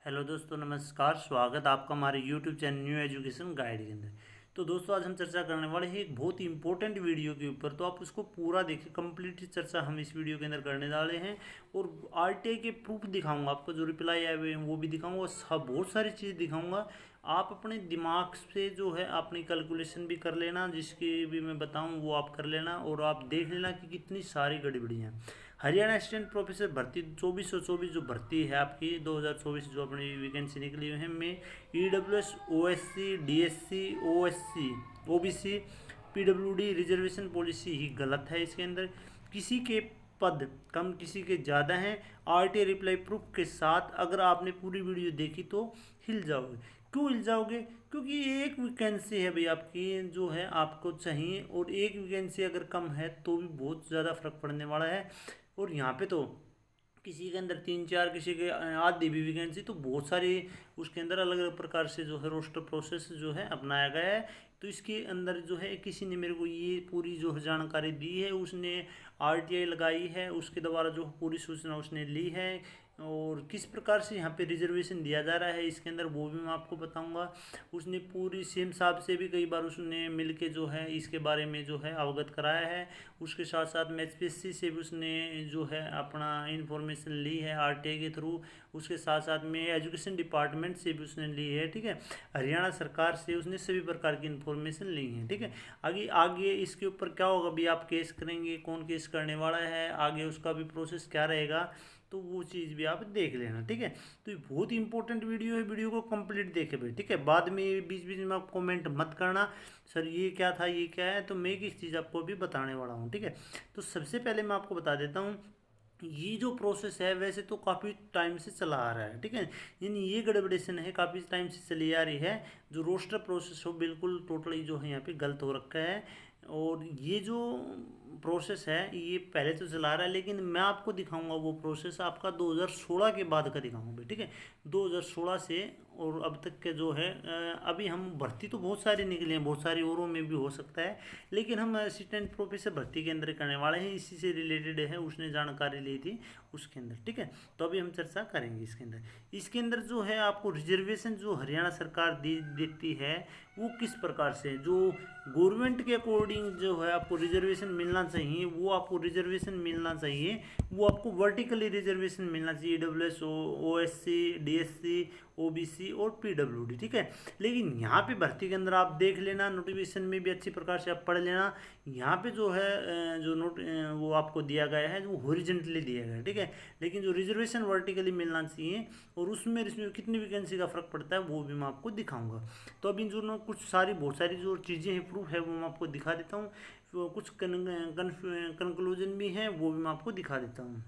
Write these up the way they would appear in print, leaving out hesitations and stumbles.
Hello दोस्तों, नमस्कार। स्वागत आपका हमारे YouTube channel new education guide के अंदर। तो दोस्तों, आज हम चर्चा करने वाले हैं एक बहुत ही इंपॉर्टेंट वीडियो के ऊपर। तो आप उसको पूरा देखिए, कंप्लीट चर्चा हम इस वीडियो के अंदर करने वाले हैं। और आरटीआई के प्रूफ दिखाऊंगा आपको, जो रिप्लाई आए हुए हैं वो भी दिखाऊंगा, और सब बहुत सारी चीज़ दिखाऊंगा। आप अपने दिमाग से जो है अपनी कैलकुलेशन भी कर लेना, जिसकी भी मैं बताऊँ वो आप कर लेना, और आप देख लेना कि कितनी सारी गड़बड़ियाँ। हरियाणा असिस्टेंट प्रोफेसर भर्ती 2424 जो भर्ती है आपकी 2024 जो अपनी वैकेंसी निकली हुई है, में EWS, OSC, DSC, OSC, OBC, PWD reservation policy ही गलत है। इसके अंदर किसी के पद कम, किसी के ज़्यादा हैं। आरटीआई रिप्लाई प्रूफ के साथ अगर आपने पूरी वीडियो देखी तो हिल जाओगे। क्यों हिल जाओगे? क्योंकि एक वैकेंसी है भाई आपकी, जो है आपको चाहिए, और एक वैकेंसी अगर कम है तो भी बहुत ज़्यादा फर्क पड़ने वाला है। और यहाँ पे तो किसी के अंदर 3 4, किसी के आधी भी वैकेंसी, तो बहुत सारी उसके अंदर अलग अलग प्रकार से जो है रोस्टर प्रोसेस जो है अपनाया गया है। तो इसके अंदर जो है किसी ने मेरे को ये पूरी जो जानकारी दी है, उसने आरटीआई लगाई है, उसके द्वारा जो पूरी सूचना उसने ली है, और किस प्रकार से यहाँ पे रिजर्वेशन दिया जा रहा है इसके अंदर वो भी मैं आपको बताऊंगा। उसने पूरी सीएम साहब से भी कई बार उसने मिल के जो है इसके बारे में जो है अवगत कराया है। उसके साथ साथ में एचपीएससी से भी उसने जो है अपना इंफॉर्मेशन ली है आरटीआई के थ्रू। उसके साथ साथ में एजुकेशन डिपार्टमेंट से भी उसने ली है, ठीक है। हरियाणा सरकार से उसने सभी प्रकार की इंफॉर्मेशन ली है, ठीक है। आगे आगे इसके ऊपर क्या होगा भी, आप केस करेंगे, कौन केस करने वाला है, आगे उसका भी प्रोसेस क्या रहेगा, तो वो चीज़ भी आप देख लेना, ठीक है। तो ये बहुत ही इंपॉर्टेंट वीडियो है, वीडियो को कंप्लीट देखे भाई, ठीक है। बाद में बीच बीच में आप कमेंट मत करना सर ये क्या था, ये क्या है, तो मैं किस चीज़ आपको भी बताने वाला हूँ, ठीक है। तो सबसे पहले मैं आपको बता देता हूँ, ये जो प्रोसेस है वैसे तो काफ़ी टाइम से चला आ रहा है, ठीक है। यानी ये गड़बड़ेशन है काफ़ी टाइम से चली आ रही है। जो रोस्टर प्रोसेस हो बिल्कुल टोटली जो है यहाँ पे गलत हो रखा है। और ये जो प्रोसेस है ये पहले तो चला रहा है, लेकिन मैं आपको दिखाऊंगा वो प्रोसेस आपका 2016 के बाद का दिखाऊंगा, ठीक है। 2016 से और अब तक के जो है अभी हम भर्ती तो बहुत सारी निकले हैं, बहुत सारी औरों में भी हो सकता है, लेकिन हम असिस्टेंट प्रोफेसर भर्ती के अंदर करने वाले हैं। इसी से रिलेटेड है, उसने जानकारी ली थी उसके अंदर, ठीक है। तो अभी हम चर्चा करेंगे इसके अंदर जो है आपको रिजर्वेशन जो हरियाणा सरकार देती है वो किस प्रकार से, जो गवर्नमेंट के अकॉर्डिंग जो है आपको रिजर्वेशन मिलना चाहिए, वो आपको रिजर्वेशन मिलना चाहिए, वो आपको वर्टिकली रिजर्वेशन मिलना चाहिए। डब्ल्यूएस, ओएससी, डीएससी, ओबीसी और पीडब्ल्यूडी, ठीक है। लेकिन यहाँ पे भर्ती के अंदर आप देख लेना, नोटिफिकेशन में भी अच्छी प्रकार से आप पढ़ लेना। यहाँ पे जो है वो आपको दिया गया है, जो हॉरिजॉन्टली दिया गया है, ठीक है। लेकिन जो रिजर्वेशन वर्टिकली मिलना चाहिए, और उसमें इसमें कितनी वैकेंसी का फर्क पड़ता है वो भी मैं आपको दिखाऊंगा। तो अभी जो ना कुछ सारी बहुत सारी जो चीज़ें हैं, प्रूफ है, वो मैं आपको दिखा देता हूँ। तो कुछ कंक्लूजन भी हैं, वो भी मैं आपको दिखा देता हूँ।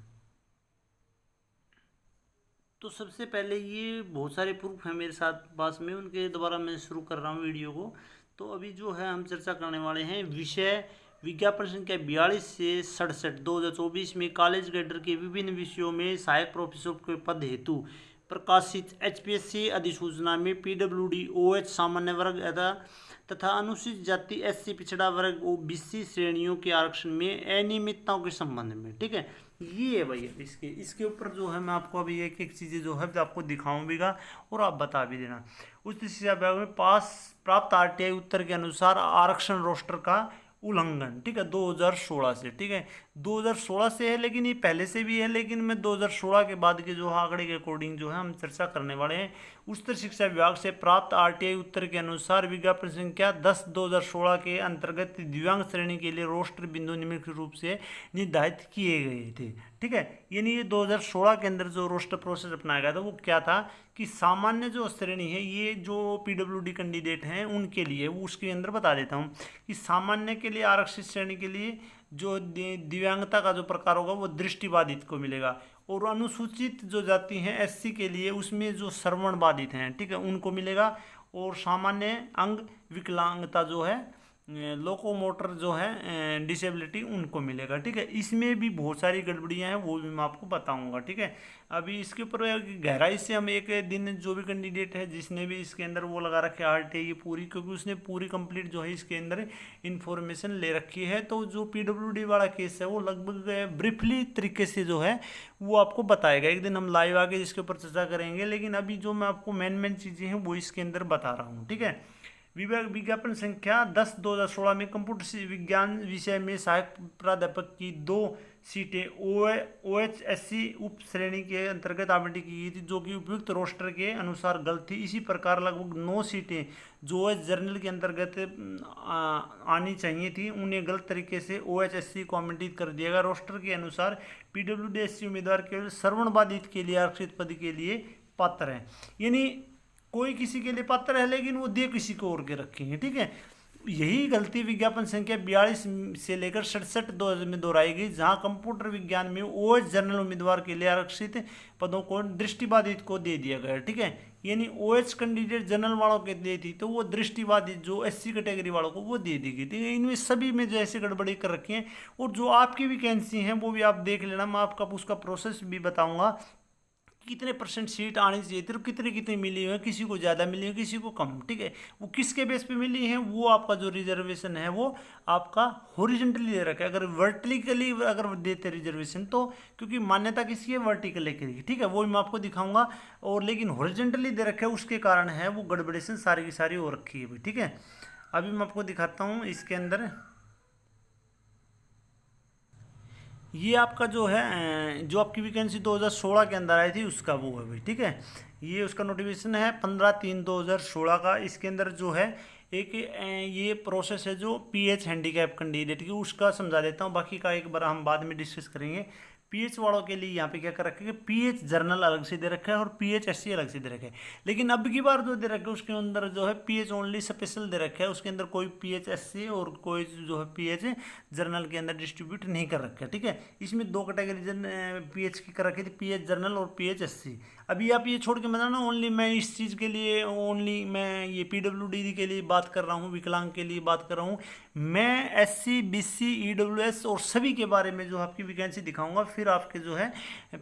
तो सबसे पहले ये बहुत सारे प्रूफ हैं मेरे साथ पास में, उनके द्वारा मैं शुरू कर रहा हूँ वीडियो को। तो अभी जो है हम चर्चा करने वाले हैं विषय विज्ञापन संख्या 42 से 67 2024 में कॉलेज कैडर के विभिन्न विषयों में सहायक प्रोफेसर के पद हेतु प्रकाशित एचपीएससी अधिसूचना में पीडब्ल्यूडी, ओएच सामान्य वर्ग तथा अनुसूचित जाति एससी पिछड़ा वर्ग ओबीसी श्रेणियों के आरक्षण में अनियमितताओं के संबंध में, ठीक है। ये है भैया इसके ऊपर जो है मैं आपको अभी एक एक चीज़ें जो है आपको दिखाऊंगा, और आप बता भी देना। उच्च शिक्षा विभाग में पास प्राप्त आरटीआई उत्तर के अनुसार आरक्षण रोस्टर का उल्लंघन, ठीक है, 2016 से, ठीक है। 2016 से है, लेकिन ये पहले से भी है, लेकिन मैं 2016 के बाद के जो आंकड़े के अकॉर्डिंग जो है हम चर्चा करने वाले हैं। उच्च शिक्षा विभाग से प्राप्त आरटीआई उत्तर के अनुसार विज्ञापन संख्या 10/2016 के अंतर्गत दिव्यांग श्रेणी के लिए रोस्टर बिंदु निम्नलिखित रूप से निर्धारित किए गए थे, ठीक है। यानी ये 2016 के अंदर जो रोस्टर प्रोसेस अपनाया गया था वो क्या था कि सामान्य जो श्रेणी है, ये जो पीडब्ल्यूडी कैंडिडेट हैं उनके लिए, वो उसके अंदर बता देता हूँ कि सामान्य के लिए आरक्षित श्रेणी के लिए जो दिव्यांगता का जो प्रकार होगा वो दृष्टिबाधित को मिलेगा, और अनुसूचित जो जाति हैं एससी के लिए उसमें जो श्रवण बाधित हैं, ठीक है, उनको मिलेगा, और सामान्य अंग विकलांगता जो है लोकोमोटर जो है डिसेबिलिटी उनको मिलेगा। ठीक है, इसमें भी बहुत सारी गड़बड़ियां हैं, वो भी मैं आपको बताऊंगा। ठीक है, अभी इसके ऊपर गहराई से हम एक दिन जो भी कैंडिडेट है जिसने भी इसके अंदर वो लगा रखे आरटीआई ये पूरी, क्योंकि उसने पूरी कंप्लीट जो है इसके अंदर इंफॉर्मेशन ले रखी है, तो जो पीडब्ल्यूडी वाला केस है वो लगभग ब्रीफली तरीके से जो है वो आपको बताएगा। एक दिन हम लाइव आके इसके ऊपर चर्चा करेंगे, लेकिन अभी जो मैं आपको मेन मेन चीज़ें हैं वो इसके अंदर बता रहा हूँ। ठीक है, विज्ञापन संख्या 10/2016 में कंप्यूटर विज्ञान विषय में सहायक प्राध्यापक की 2 सीटें OHSC उप श्रेणी के अंतर्गत आवंटित की गई थी, जो कि उपयुक्त रोस्टर के अनुसार गलत थी। इसी प्रकार लगभग 9 सीटें जो OH जर्नल के अंतर्गत आनी चाहिए थी, उन्हें गलत तरीके से OHSC को आवंटित कर दिया गया। रोस्टर के अनुसार PWD-SC उम्मीदवार केवल श्रवण बाधित के लिए आरक्षित पद के लिए पात्र हैं, यानी कोई किसी के लिए पात्र है लेकिन वो दे किसी को और के रखेंगे। ठीक है, यही गलती विज्ञापन संख्या 42 से लेकर 67 में दोहराई गई, जहां कंप्यूटर विज्ञान में OH जर्नल उम्मीदवार के लिए आरक्षित पदों को दृष्टिबाधित को दे दिया गया। ठीक है, यानी OH कैंडिडेट जनरल वालों के लिए थी, तो वो दृष्टिबाधित जो SC कैटेगरी वालों को वो दे दी गई थी। इनमें सभी में जो ऐसे गड़बड़ी कर रखी है, और जो आपकी वैकेंसी हैं वो भी आप देख लेना, मैं आपका उसका प्रोसेस भी बताऊँगा कितने % सीट आनी चाहिए थी, कितनी कितनी मिली हुई है, किसी को ज़्यादा मिली है किसी को कम। ठीक है, वो किसके बेस पे मिली है, वो आपका जो रिजर्वेशन है वो आपका हॉरिजॉन्टली दे रखा है। अगर वर्टिकली अगर देते रिजर्वेशन तो, क्योंकि मान्यता किसकी है, वर्टिकल की। ठीक है, वो मैं आपको दिखाऊंगा, और लेकिन हॉरिजॉन्टली दे रखा है उसके कारण है वो गड़बड़ेशन सारी की सारी हो रखी है। ठीक है, अभी मैं आपको दिखाता हूँ इसके अंदर, ये आपका जो है जो आपकी वैकेंसी 2016 के अंदर आई थी उसका वो है भाई। ठीक है, ये उसका नोटिफिकेशन है 15/3/2016 का। इसके अंदर जो है एक ये प्रोसेस है जो PH हैंडीकैप कैंडिडेट की, उसका समझा देता हूँ, बाकी का एक बार हम बाद में डिस्कस करेंगे। PH वालों के लिए यहाँ पे क्या कर रखा है कि PH जर्नल अलग से दे रखा है और PH-SC अलग से दे रखा है, लेकिन अब की बार जो दे रखा है उसके अंदर जो है PH ओनली स्पेशल दे रखा है, उसके अंदर कोई PH-SC और कोई जो है PH जर्नल के अंदर डिस्ट्रीब्यूट नहीं कर रखा है। ठीक है, इसमें 2 कैटेगरी PH की कर रखी थी, PH जर्नल और PH-SC। अभी आप ये छोड़ के बताना ओनली मैं इस चीज़ के लिए ओनली मैं ये PWD के लिए बात कर रहा हूँ, विकलांग के लिए बात कर रहा हूँ, मैं SC BC EWS और सभी के बारे में जो आपकी वैकेंसी दिखाऊंगा, फिर आपके जो है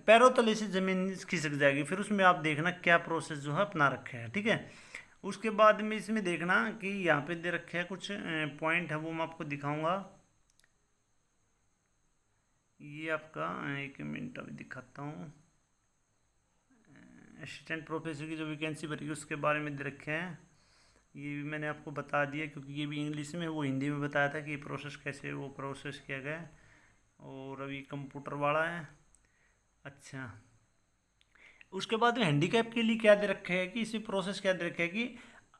पैरों तले से ज़मीन खिसक जाएगी, फिर उसमें आप देखना क्या प्रोसेस जो है अपना रखा है। ठीक है, उसके बाद में इसमें देखना कि यहाँ पे दे रखे हैं कुछ पॉइंट है, वो मैं आपको दिखाऊंगा। ये आपका 1 मिनट अभी दिखाता हूँ, असिस्टेंट प्रोफेसर की जो वैकेंसी भरी उसके बारे में दे रखे हैं, ये भी मैंने आपको बता दिया, क्योंकि ये भी इंग्लिश में, वो हिंदी में बताया था कि ये प्रोसेस कैसे वो प्रोसेस किया गया। और अभी कंप्यूटर वाला है। अच्छा, उसके बाद में हैंडीकैप के लिए क्या दे रखे है कि इसी प्रोसेस क्या दे रखे है कि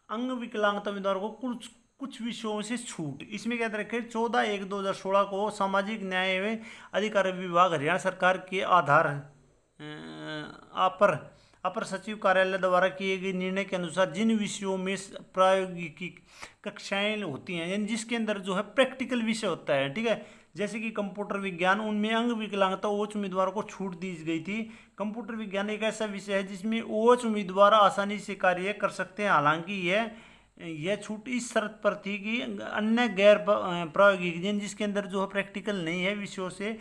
अंग विकलांगता उम्मीदवार को कुछ विषयों से छूट। इसमें क्या दे रखे है 14/1/2016 को सामाजिक न्याय एवं अधिकारिता विभाग हरियाणा सरकार के आधार अपर सचिव कार्यालय द्वारा किए गए निर्णय के अनुसार जिन विषयों में प्रायोगिक कक्षाएं होती हैं, यानी जिसके अंदर जो है प्रैक्टिकल विषय होता है, ठीक है, जैसे कि कंप्यूटर विज्ञान, उनमें अंग विकलांगता OH उम्मीदवारों को छूट दी गई थी। कंप्यूटर विज्ञान एक ऐसा विषय है जिसमें OH उम्मीदवार आसानी से कार्य कर सकते हैं, हालांकि यह छूट इस शर्त पर थी कि अन्य गैर प्रायोगिक जिसके अंदर जो है प्रैक्टिकल नहीं है विषयों से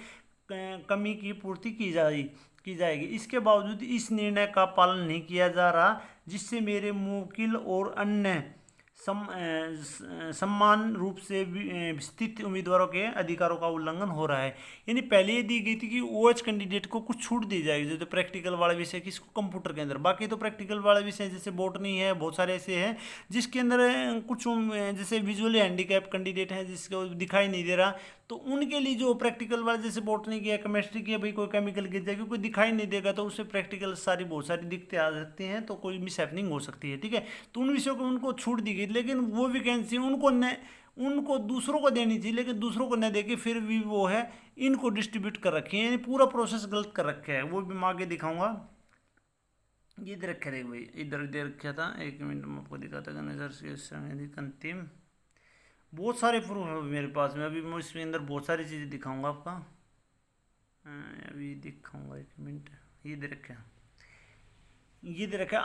कमी की पूर्ति की जाएगी। इसके बावजूद इस निर्णय का पालन नहीं किया जा रहा, जिससे मेरे मुवक्किल और अन्य समान रूप से स्थित उम्मीदवारों के अधिकारों का उल्लंघन हो रहा है। यानी पहले ये दी गई थी कि OH कैंडिडेट को कुछ छूट दी जाएगी, जैसे प्रैक्टिकल वाला विषय किसको कंप्यूटर के अंदर, बाकी तो प्रैक्टिकल वाला विषय जैसे बॉटनी है, बहुत सारे ऐसे हैं जिसके अंदर कुछ जैसे विजुअली हैंडीकैप कैंडिडेट हैं जिसको दिखाई नहीं दे रहा, तो उनके लिए जो प्रैक्टिकल वाला जैसे बॉटनी की है, केमिस्ट्री की है, भाई कोई केमिकल गिर जाएगी, कोई दिखाई नहीं देगा, तो उससे प्रैक्टिकल सारी बहुत सारी दिक्कतें आ सकती हैं, तो कोई मिस हैपनिंग हो सकती है। ठीक है, तो उन विषयों को उनको छूट दी गई, लेकिन वो वैकेंसी उनको दूसरों को देनी थी, लेकिन दूसरों को न देके फिर भी वो है इनको डिस्ट्रीब्यूट कर रखे हैं, यानी पूरा प्रोसेस गलत कर रखा है। वो भी मैं आगे दिखाऊंगा। ये दे रखा है भाई, इधर दे रखा था, 1 मिनट में आपको दिखाता था नजर से अंतिम बहुत सारे प्रूफ है मेरे पास में। अभी मैं इसके अंदर बहुत सारी चीज़ें दिखाऊंगा आपका, अभी दिखाऊंगा 1 मिनट। ये दे रखा है, ये दे रखा है,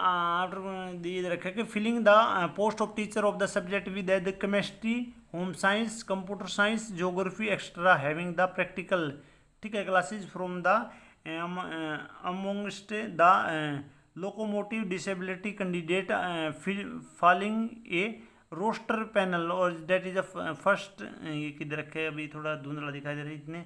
ये दे रखा है कि filling the post of teacher of the subject with the chemistry home science, computer science, geography extra having the practical, ठीक है, classes from the amongst the locomotive disability candidate falling a roster panel, और that is a first, ये किधर रखे अभी थोड़ा धुंधला दिखाई दे रहा है इतने,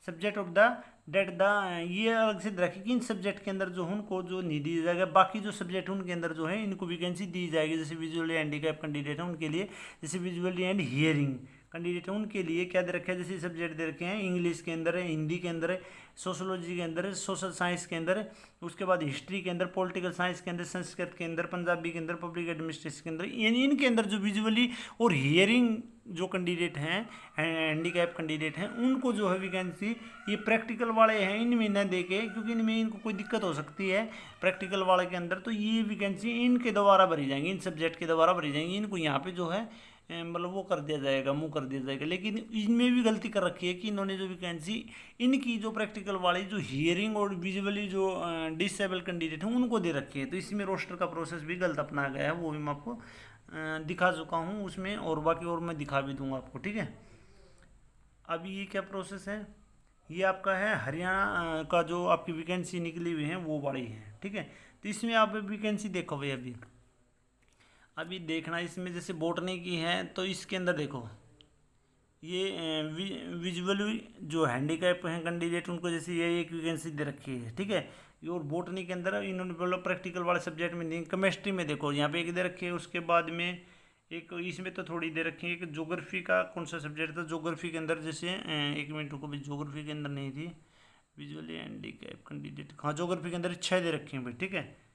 subject of the date the, ये अलग से रखे कि इन सब्जेक्ट के अंदर जो उनको जो नहीं दी जाएगा, बाकी जो सब्जेक्ट उनके अंदर जो है इनको वैकेंसी दी जाएगी। जैसे विजुअली हैंडीकैप कैंडिडेट है उनके लिए, जैसे विजुअली एंड हियरिंग कैंडिडेट है उनके लिए क्या दे रखे हैं, जैसे सब्जेक्ट दे रखे हैं, इंग्लिश के अंदर है, हिंदी के अंदर है, सोशोलॉजी के अंदर है, सोशल साइंस के अंदर है, उसके बाद हिस्ट्री के अंदर, पॉलिटिकल साइंस के अंदर, संस्कृत के अंदर, पंजाबी के अंदर, पब्लिक एडमिनिस्ट्रेशन के अंदर, इनके अंदर जो विजुअली और हियरिंग जो कैंडिडेट हैं, हैंडीकैप कैंडिडेट हैं, उनको जो है वैकेंसी ये प्रैक्टिकल वाले हैं इनमें न दे के, क्योंकि इनमें इनको कोई दिक्कत हो सकती है प्रैक्टिकल वाले के अंदर, तो ये वैकेंसी इनके द्वारा भरी जाएंगी, इन सब्जेक्ट के द्वारा भरी जाएंगी। इनको यहाँ पे जो है मतलब वो कर दिया जाएगा, मुँह कर दिया जाएगा। लेकिन इनमें भी गलती कर रखी है कि इन्होंने जो वैकेंसी इनकी जो प्रैक्टिकल वाली जो हियरिंग और विजुअली जो डिसेबल कैंडिडेट हैं उनको दे रखी है, तो इसमें रोस्टर का प्रोसेस भी गलत अपनाया गया है, वो भी मैं आपको दिखा चुका हूँ उसमें, और बाकी और मैं दिखा भी दूंगा आपको, ठीक है। अभी ये क्या प्रोसेस है, ये आपका है हरियाणा का जो आपकी वैकेंसी निकली हुई है वो वाली है, ठीक है। तो इसमें आप वैकेंसी देखो भाई, अभी देखना, इसमें जैसे बॉटनी की है तो इसके अंदर देखो ये विजुअली जो हैंडीकैप हैं कैंडिडेट उनको जैसे ये एक वैकेंसी दे रखी है, ठीक है। और बॉटनी के अंदर इन्होंने बोला प्रैक्टिकल वाले सब्जेक्ट में नहीं, केमिस्ट्री में देखो यहाँ पे एक दे रखी है, उसके बाद में एक इसमें तो थोड़ी दे रखी है, एक ज्योग्राफी का कौन सा सब्जेक्ट था, ज्योग्राफी के अंदर जैसे एक मिनट को भी ज्योग्राफी के अंदर नहीं थी, विजुअली हैंडीकैप कैंडिडेट, हाँ ज्योग्राफी के अंदर 6 दे रखी हैं भाई, ठीक है।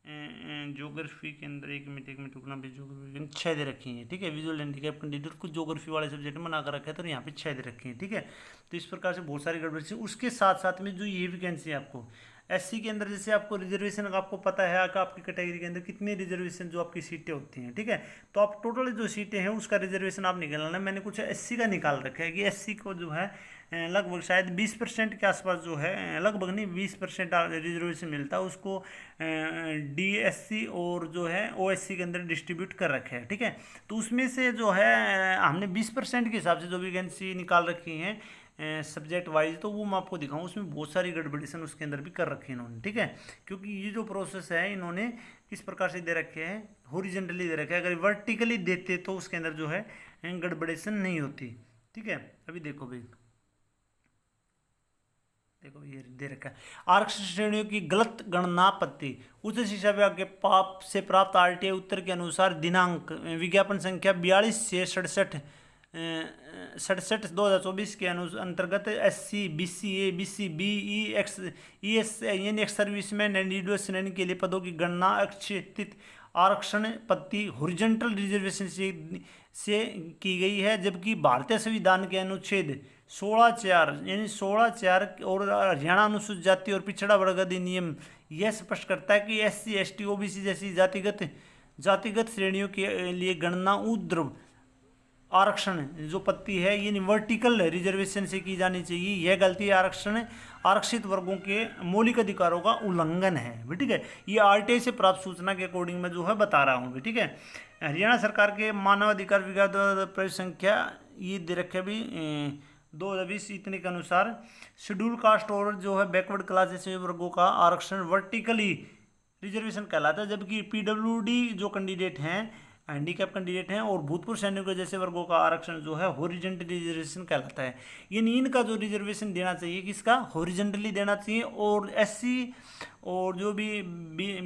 ज्योग्राफी के अंदर एक मिनट रुकना भी, ज्योग्राफी के अंदर 6 दे रखी हैं, ठीक है। विजुअल हैंडीकैप कैंडिडेट को ज्योग्राफी वाले सब्जेक्ट में बना कर रखा है, तो यहाँ पे 6 दे रखी हैं, ठीक है। तो इस प्रकार से बहुत सारी गड़बड़ी। उसके साथ साथ में जो ये वैकेंसी है आपको एससी के अंदर, जैसे आपको रिजर्वेशन का आपको पता है कि आपकी कैटेगरी के अंदर कितनी रिजर्वेशन जो आपकी सीटें होती हैं, ठीक है। तो आप टोटल जो सीटें हैं उसका रिजर्वेशन आप निकालना है। मैंने कुछ एससी का निकाल रखा है कि एससी को जो है लगभग शायद 20% के आसपास जो है, लगभग नहीं 20% रिजर्वेशन मिलता है उसको, डीएससी और जो है ओएससी के अंदर डिस्ट्रीब्यूट कर रखे हैं, ठीक है। तो उसमें से जो है हमने 20% के हिसाब से जो वैकेंसी निकाल रखी हैं सब्जेक्ट वाइज, तो वो मैं आपको दिखाऊँ, उसमें बहुत सारी गड़बड़ीशन उसके अंदर भी कर रखी है इन्होंने, ठीक है। क्योंकि ये जो प्रोसेस है इन्होंने किस प्रकार से दे रखे हैं, हॉरिजॉन्टली दे रखे हैं, अगर वर्टिकली देते तो उसके अंदर जो है गड़बड़ीशन नहीं होती, ठीक है। अभी देखो भाई, देखो ये दे रखा है, आरक्षण श्रेणियों की गलत गणना पत्ती, उच्च शिक्षा विभाग के पाप से प्राप्त आरटीआई उत्तर के अनुसार दिनांक विज्ञापन संख्या 42 से 67 2024 के अंतर्गत एससी, बीसी, ए, बीसी, बी, ई, एक्स, ई एस यानी एक्स सर्विसमैन एंड ईडब्ल्यूएस श्रेणी के लिए पदों की गणना अक्षितित आरक्षण पत्ती हॉरिजॉन्टल रिजर्वेशन से की गई है, जबकि भारतीय संविधान के अनुच्छेद 16(4) यानी 16(4) और हरियाणा अनुसूचित जाति और पिछड़ा वर्ग अधिनियम यह स्पष्ट करता है कि एससी, एसटी, ओबीसी जैसी जातिगत श्रेणियों के लिए गणना ऊर्ध्व आरक्षण जो पत्ती है ये वर्टिकल रिजर्वेशन से की जानी चाहिए। यह गलती आरक्षण आरक्षित वर्गों के मौलिक अधिकारों का उल्लंघन है, ठीक है। ये आरटीआई से प्राप्त सूचना के अकॉर्डिंग मैं जो है बता रहा हूँ, ठीक है। हरियाणा सरकार के मानव अधिकार विभाग द्वारा प्रवेश संख्या ये दे रखे भी 2020 इतने के अनुसार शेड्यूल कास्ट और जो है बैकवर्ड क्लास जैसे वर्गों का आरक्षण वर्टिकली रिजर्वेशन कहलाता है, जबकि पीडब्ल्यूडी जो कैंडिडेट हैं, हैंडीकैप कैंडिडेट हैं और भूतपूर्व सैनिकों जैसे वर्गों का आरक्षण जो है हॉरिजॉन्टल रिजर्वेशन कहलाता है। यानी इनका जो रिजर्वेशन देना चाहिए किसका, हॉरिजॉन्टली देना चाहिए, और एससी और जो भी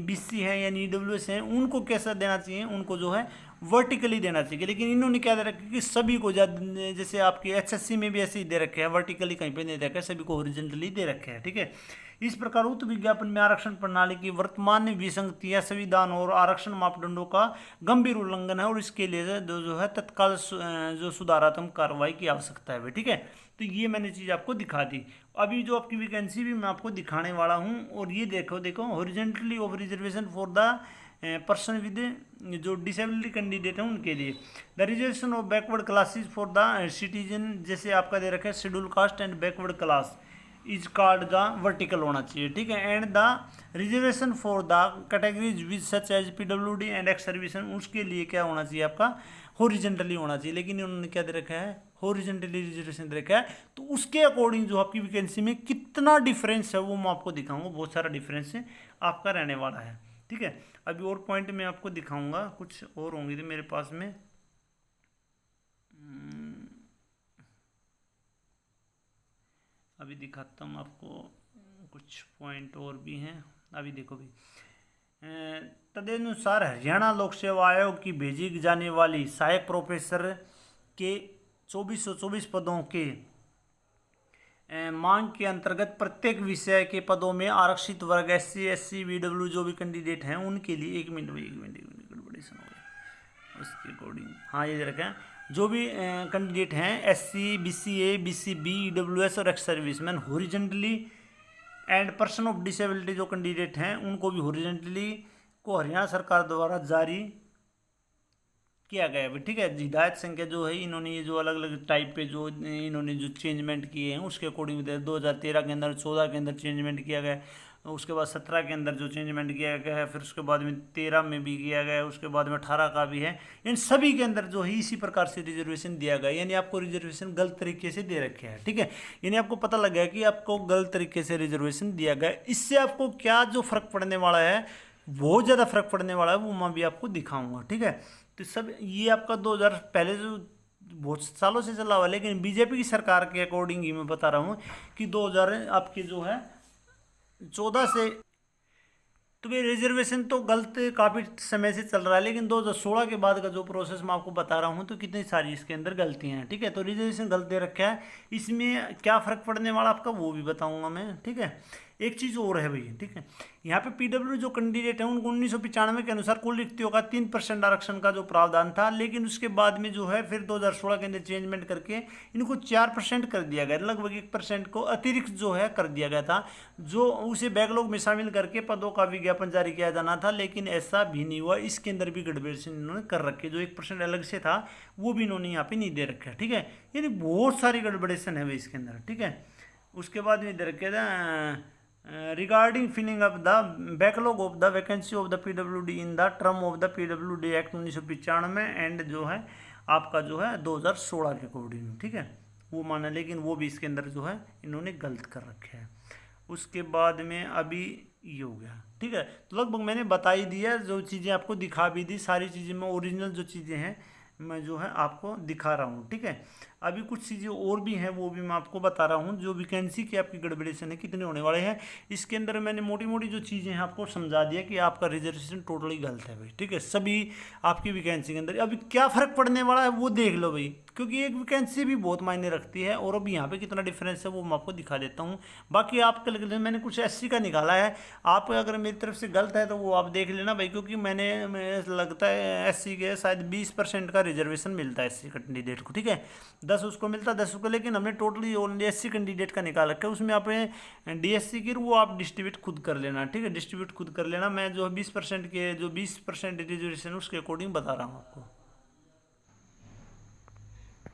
बीसी है यानी ईडब्ल्यूएस हैं उनको कैसा देना चाहिए, उनको जो है वर्टिकली देना चाहिए। लेकिन इन्होंने क्या दे रखा है कि सभी को, जैसे आपके एचएससी में भी ऐसे ही दे रखे हैं, वर्टिकली कहीं पे नहीं दे रखा है, सभी को हॉरिजॉन्टली दे रखे हैं, ठीक है। इस प्रकार उक्त विज्ञापन में आरक्षण प्रणाली की वर्तमान विसंगतियां संविधान और आरक्षण मापदंडों का गंभीर उल्लंघन है और इसके लिए जो है तत्काल जो सुधारात्मक कार्रवाई की आवश्यकता है, ठीक है। तो ये मैंने चीज़ आपको दिखा दी। अभी जो आपकी वैकेंसी भी मैं आपको दिखाने वाला हूँ, और ये देखो horizontally of reservation for the person with जो डिसेबिलिटी कैंडिडेट हैं उनके लिए, the reservation of backward classes for the citizen, जैसे आपका दे रखा है schedule caste and backward class, is called the vertical होना चाहिए, ठीक है। And the reservation for the categories with such as PWD and ex servicemen, उसके लिए क्या होना चाहिए आपका हॉरिजेंटली होना चाहिए, लेकिन उन्होंने क्या दे रखा है हॉरिजेंटली रिजर्वेशन दे रखा है। तो उसके अकॉर्डिंग जो आपकी वैकेंसी में कितना डिफरेंस है वो मैं आपको दिखाऊंगा, बहुत सारा डिफरेंस है आपका रहने वाला है, ठीक है। अभी और पॉइंट मैं आपको दिखाऊंगा, कुछ और होंगे तो मेरे पास में अभी दिखाता हूँ आपको, कुछ पॉइंट और भी हैं। अभी देखो भी, तदनुसार हरियाणा लोक सेवा आयोग की भेजी जाने वाली सहायक प्रोफेसर के 2424 पदों के मांग के अंतर्गत प्रत्येक विषय के पदों में आरक्षित वर्ग SC SC VW जो भी कैंडिडेट हैं उनके लिए एक मिनट गड़बड़ेशन हो गया उसके अकॉर्डिंग, हाँ ये रखें, जो भी कैंडिडेट हैं SC BCA BCB EWS और ex serviceman horizontally and person of disability जो कैंडिडेट हैं उनको भी हॉरिजेंटली को हरियाणा सरकार द्वारा जारी किया गया है, ठीक है। हिदायत संख्या जो है इन्होंने ये जो अलग अलग टाइप पे जो इन्होंने जो चेंजमेंट किए हैं उसके अकॉर्डिंग 2013 के अंदर 14 के अंदर चेंजमेंट किया गया, उसके बाद 17 के अंदर जो चेंजमेंट किया गया है, फिर उसके बाद में 13 में भी किया गया है, उसके बाद में 18 का भी है। इन सभी के अंदर जो है इसी प्रकार से रिजर्वेशन दिया गया, यानी आपको रिजर्वेशन गलत तरीके से दे रखे हैं, ठीक है। यानी आपको पता लग गया कि आपको गलत तरीके से रिजर्वेशन दिया गया। इससे आपको क्या जो फर्क पड़ने वाला है, बहुत ज़्यादा फर्क पड़ने वाला है, वो मैं भी आपको दिखाऊंगा, ठीक है। तो सब ये आपका 2000 पहले जो बहुत सालों से चला हुआ, लेकिन बीजेपी की सरकार के अकॉर्डिंग ही मैं बता रहा हूँ कि 2000 आपके जो है 14 से, तो ये रिजर्वेशन तो गलत काफ़ी समय से चल रहा है, लेकिन 2016 के बाद का जो प्रोसेस मैं आपको बता रहा हूँ तो कितनी सारी इसके अंदर गलतियाँ हैं, ठीक है। तो रिजर्वेशन गलत दे रखा है, इसमें क्या फ़र्क पड़ने वाला आपका वो भी बताऊँगा मैं, ठीक है। एक चीज़ और है भैया, ठीक है, यहाँ पे PW जो कैंडिडेट है उनको 1995 के अनुसार कुल रिक्तियों का 3% आरक्षण का जो प्रावधान था, लेकिन उसके बाद में जो है फिर 2016 के अंदर चेंजमेंट करके इनको 4% कर दिया गया, लगभग 1% को अतिरिक्त जो है कर दिया गया था, जो उसे बैकलॉग में शामिल करके पदों का विज्ञापन जारी किया जाना था, लेकिन ऐसा भी नहीं हुआ। इसके अंदर भी गड़बड़ी इन्होंने कर रखे, जो 1% अलग से था वो भी इन्होंने यहाँ पे नहीं दे रखा, ठीक है। यानी बहुत सारी गड़बड़ेशन है इसके अंदर, ठीक है। उसके बाद में दे रखे था regarding filling up the backlog of the vacancy of the PWD in the term of the PWD Act 1995 and जो है आपका जो है 2016 के अकॉर्डिंग, ठीक है, वो माना, लेकिन वो भी इसके अंदर जो है इन्होंने गलत कर रखे हैं। उसके बाद में अभी ये हो गया, ठीक है। तो लगभग मैंने बता ही दिया, जो चीज़ें आपको दिखा भी दी, सारी चीज़ें मैं ओरिजिनल जो चीज़ें हैं मैं जो है आपको दिखा रहा हूँ, ठीक है। अभी कुछ चीज़ें और भी हैं वो भी मैं आपको बता रहा हूँ, जो वैकेंसी की आपकी गड़बड़ेशन है कितने होने वाले हैं। इसके अंदर मैंने मोटी मोटी जो चीज़ें हैं आपको समझा दिया कि आपका रिजर्वेशन टोटली गलत है भाई, ठीक है, सभी आपकी वैकेंसी के अंदर। अभी क्या फ़र्क पड़ने वाला है वो देख लो भाई, क्योंकि एक वैकेंसी भी बहुत मायने रखती है, और अभी यहाँ पे कितना डिफरेंस है वो मैं आपको दिखा देता हूँ। बाकी आप कैलकुलेशन मैंने कुछ SC का निकाला है, आप अगर मेरी तरफ से गलत है तो वो आप देख लेना भाई, क्योंकि मैंने लगता है SC के शायद 20% का रिजर्वेशन मिलता है SC कैंडिडेट को, ठीक है, 10 उसको मिलता है 10 उसको, लेकिन हमने टोटली ओनली SC कैंडिडेट का निकाल रखा है। उसमें आपने DSC की वो आप डिस्ट्रीब्यूट खुद कर लेना, ठीक है, डिस्ट्रीब्यूट खुद कर लेना। मैं जो 20% के जो 20% रिजर्वेशन उसके अकॉर्डिंग बता रहा हूँ आपको।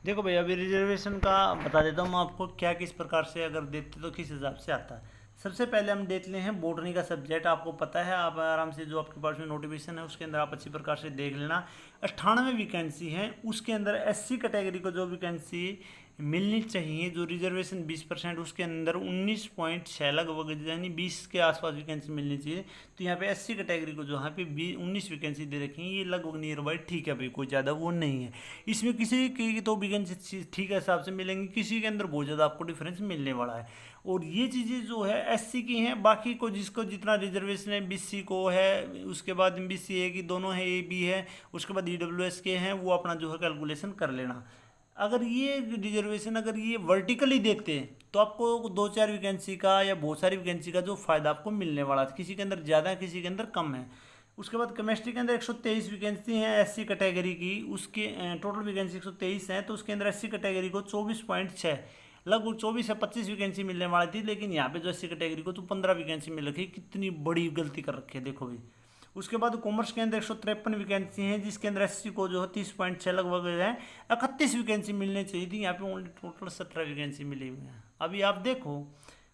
देखो भैया अभी रिजर्वेशन का बता देता हूँ मैं आपको, क्या किस प्रकार से अगर देखते तो किस हिसाब से आता है। सबसे पहले हम देख ले हैं बॉटनी का सब्जेक्ट, आपको पता है, आप आराम से जो आपके पास में नोटिफिकेशन है उसके अंदर आप अच्छी प्रकार से देख लेना। 98 वैकेंसी हैं, उसके अंदर SC कैटेगरी को जो वैकेंसी मिलनी चाहिए, जो रिजर्वेशन 20%, उसके अंदर 19.6 लगभग यानी 20 के आसपास वैकेंसी मिलनी चाहिए। तो यहाँ पे SC कैटेगरी को जो यहाँ पे 19 वैकेंसी दे रखी है, ये लगभग नियर बाई ठीक है भाई, कोई ज़्यादा वो नहीं है। इसमें किसी की तो वैकेंसी ठीक है हिसाब से मिलेंगी, किसी के अंदर बहुत ज़्यादा आपको डिफरेंस मिलने वाला है। और ये चीज़ें जो है SC की हैं, बाकी को जिसको जितना रिजर्वेशन है BC को है, उसके बाद BCA की दोनों है, AB है, उसके बाद EWS के हैं, वो अपना जो है कैलकुलेशन कर लेना। अगर ये रिजर्वेशन अगर ये वर्टिकली देखते हैं तो आपको 2-4 वैकेंसी का या बहुत सारी वैकेंसी का जो फ़ायदा आपको मिलने वाला है, किसी के अंदर ज़्यादा है किसी के अंदर कम है। उसके बाद केमिस्ट्री के अंदर 123 वैकेंसी हैं SC कैटेगरी की, उसके टोटल वैकेंसी 123 हैं, तो उसके अंदर SC कैटेगरी को 24.6 लगभग 24 से 25 वैकेंसी मिलने वाली थी, लेकिन यहाँ पे जो SC कैटेगरी को तो 15 वैकेंसी मिल रखी है। कितनी बड़ी गलती कर रखी है देखो भाई। उसके बाद कॉमर्स के अंदर 153 वैकेंसी हैं, जिसके अंदर SC को जो है 30.6 लगभग है, 31 वैकेंसी मिलनी चाहिए थी, यहाँ पे ओनली टोटल 17 वैकेंसी मिली हुई है। अभी आप देखो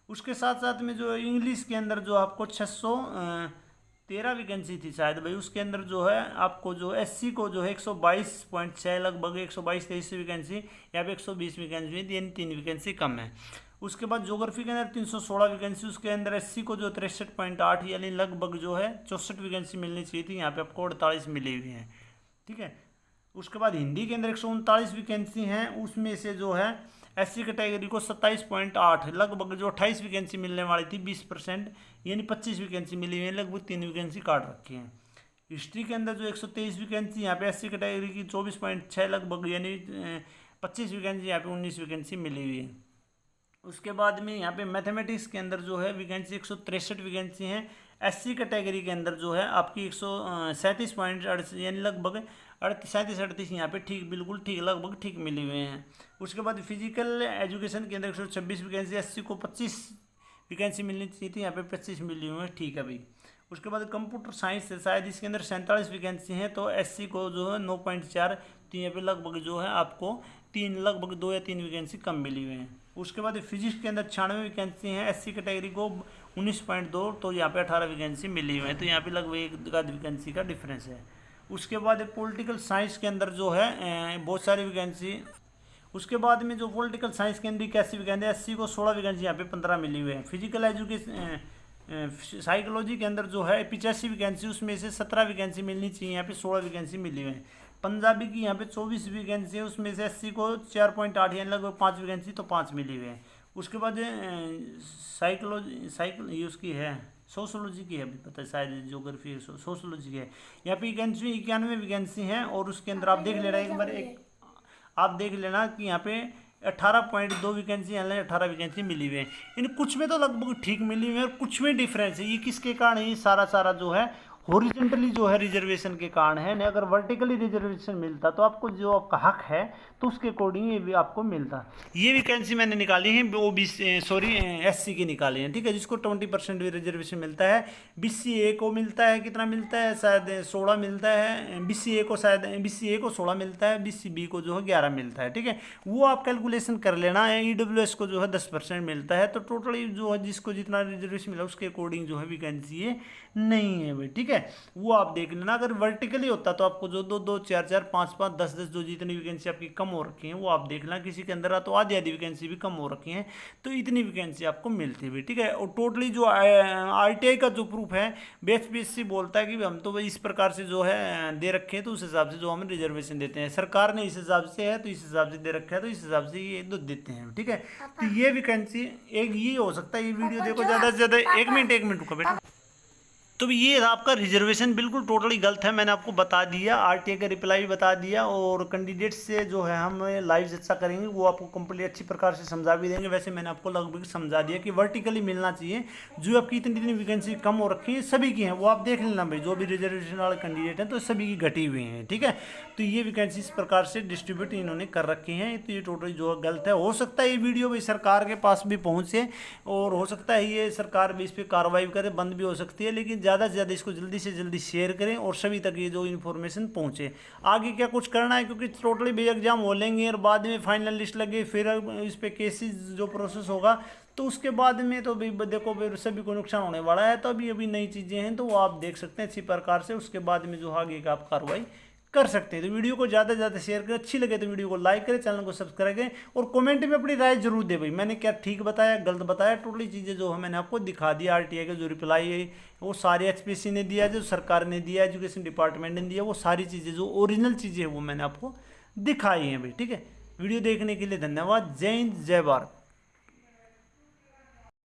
उसके साथ साथ में जो इंग्लिश के अंदर जो आपको 613 वैकेंसी थी शायद भाई, उसके अंदर जो है आपको जो एससी को जो है 122.6 लगभग 122-23 वैकेंसी, यहाँ पे 120 वैकेंसी हुई, यानी 3 वैकेंसी कम है। उसके बाद ज्योग्राफी के अंदर 316 वैकेंसी, उसके अंदर एससी को जो 63.8 यानी लगभग जो है 64 वैकेंसी मिलनी चाहिए थी, यहाँ पे आपको 48 मिली हुई हैं, ठीक है। उसके बाद हिंदी के अंदर 139 वैकेंसी हैं, उसमें से जो है एससी कैटेगरी को 27.8 लगभग जो 28 वैकेंसी मिलने वाली थी 20% यानी 25 वैकेंसी मिली हुई है, लगभग 3 वैकेंसी काट रखी हैं। हिस्ट्री के अंदर जो 123 वैकेंसी, यहाँ पे एससी कैटेगरी की 24.6 लगभग यानी 25 वैकेंसी, यहाँ पे 19 वैकेंसी मिली हुई है। उसके बाद में यहाँ पे मैथमेटिक्स के अंदर जो है वैकेंसी 163 वैकेंसी हैं, एससी कैटेगरी के अंदर जो है आपकी 137.38 यानी लगभग 37-38 यहाँ पे ठीक बिल्कुल ठीक लगभग ठीक मिले हुए हैं। उसके बाद फिजिकल एजुकेशन के अंदर 126 वैकेंसी, एससी को 25 वैकेंसी मिलनी चाहिए थी, यहाँ पे 25 मिली हुई है, ठीक है भाई। उसके बाद कंप्यूटर साइंस है शायद, इसके अंदर 47 वैकेंसी हैं, तो एससी को जो है 9.4, तो यहाँ पे लगभग जो है आपको 3 लगभग 2 या 3 वैकेंसी कम मिली हुई हैं। उसके बाद फिजिक्स के अंदर 96 वैकेंसी हैं, एससी कैटेगरी को 19.2, तो यहाँ पे 18 वैकेंसी मिली हुई है, तो यहाँ पे लगभग 1 वैकेंसी का डिफरेंस है। उसके बाद पॉलिटिकल साइंस के अंदर जो है बहुत सारी वैकेंसी, उसके बाद में जो पॉलिटिकल साइंस के अंदर 81 वैकेंसी, एससी को 16 वैकेंसी, यहाँ पे 15 मिली हुई है। फिजिकल एजुकेशन साइकोलॉजी के अंदर जो है 85 वैकेंसी, उसमें से 17 वैकेंसी मिलनी चाहिए, यहाँ पे 16 वैकेंसी मिली हुई है। पंजाबी की यहाँ पे 24 वैकेंसी है, उसमें से एससी को 4.8 यानी लगभग 5 वैकेंसी, तो 5 मिली हुई है। उसके बाद ये उसकी है सोशोलॉजी की है, पता है शायद ज्योग्राफी सोशोलॉजी की है, यहाँ पे 91 वैकेंसी हैं, और उसके अंदर आप देख लेना एक बार, आप देख लेना कि यहाँ पे 18.2 वैकेंसी यानी 18 वैकेंसी मिली हुई है। इन कुछ में तो लगभग ठीक मिली हुई है और कुछ में डिफरेंस है। ये किसके कारण है? ये सारा जो है हॉरिजॉन्टली जो है रिजर्वेशन के कारण है ना। अगर वर्टिकली रिजर्वेशन मिलता तो आपको जो आपका हक है तो उसके अकॉर्डिंग ये भी आपको मिलता। ये वैकेंसी मैंने निकाली है एससी की निकाली है, ठीक है, जिसको 20% रिजर्वेशन मिलता है। BCA को मिलता है, कितना मिलता है, शायद 16 मिलता है। BCA को 16 मिलता है, BCB को जो है 11 मिलता है, ठीक है। वो आप कैलकुलेशन कर लेना है। EWS को जो है 10% मिलता है। तो टोटली जो है जिसको जितना रिजर्वेशन मिला उसके अकॉर्डिंग जो है वैकेंसी ये नहीं है भाई, ठीक है। वो आप देख लेना। अगर वर्टिकली होता तो आपको जो 2-2, 4-4, 5-5, 10-10 जो जितनी वैकेंसी आपकी कम हो रखी है वो आप देख लेना। किसी के अंदर तो आधी वैकेंसी भी कम हो रखी है, तो इतनी वैकेंसी आपको मिलती है, ठीक है। और टोटली जो RTI का जो प्रूफ है BSPSC बोलता है कि हम तो इस प्रकार से जो है दे रखे हैं, तो उस हिसाब से जो हमें रिजर्वेशन देते हैं। सरकार ने इस हिसाब से है तो इस हिसाब से दे रखा है, तो इस हिसाब से ये देते हैं, ठीक है। तो ये वैकेंसी एक ये हो सकता है। ये वीडियो देखो ज़्यादा से ज़्यादा 1 मिनट रुको बेटा। तो ये आपका रिजर्वेशन बिल्कुल टोटली गलत है, मैंने आपको बता दिया। RTI का रिप्लाई भी बता दिया, और कैंडिडेट से जो है हम लाइव चर्चा करेंगे, वो आपको कंप्लीट अच्छी प्रकार से समझा भी देंगे। वैसे मैंने आपको लगभग समझा दिया कि वर्टिकली मिलना चाहिए। जो आपकी इतनी वैकेंसी कम हो रखी है सभी की हैं, वो आप देख लेना भाई। जो भी रिजर्वेशन वाले कैंडिडेट हैं तो सभी की घटी हुई हैं, ठीक है। तो ये वैकेंसी इस प्रकार से डिस्ट्रीब्यूट इन्होंने कर रखी हैं। तो ये टोटली जो गलत है। हो सकता है ये वीडियो भी सरकार के पास भी पहुँचे, और हो सकता है ये सरकार भी इस पर कार्रवाई करे, बंद भी हो सकती है। लेकिन ज़्यादा से ज़्यादा इसको जल्दी से जल्दी शेयर करें और सभी तक ये जो इन्फॉर्मेशन पहुंचे। आगे क्या कुछ करना है, क्योंकि टोटली भी एग्जाम हो लेंगे और बाद में फाइनल लिस्ट लगे, फिर इस पे केसेस जो प्रोसेस होगा, तो उसके बाद में तो भी देखो फिर सभी को नुकसान होने वाला है। तो अभी नई चीज़ें हैं, तो वो आप देख सकते हैं अच्छी प्रकार से। उसके बाद में जो आगे का आप कार्रवाई कर सकते हैं। तो वीडियो को ज़्यादा से ज़्यादा शेयर करें। अच्छी लगे तो वीडियो को लाइक करें, चैनल को सब्सक्राइब करें, और कमेंट में अपनी राय जरूर दे भाई। मैंने क्या ठीक बताया, गलत बताया, टोटली चीज़ें जो है मैंने आपको दिखा दिया। RTI का जो रिप्लाई है वो सारी HPSC ने दिया, जो सरकार ने दिया, एजुकेशन डिपार्टमेंट ने दिया, वो सारी चीज़ें जो ओरिजिनल चीज़ें हैं वो मैंने आपको दिखाई हैं भाई, ठीक है। वीडियो देखने के लिए धन्यवाद। जय हिंद, जय भारत।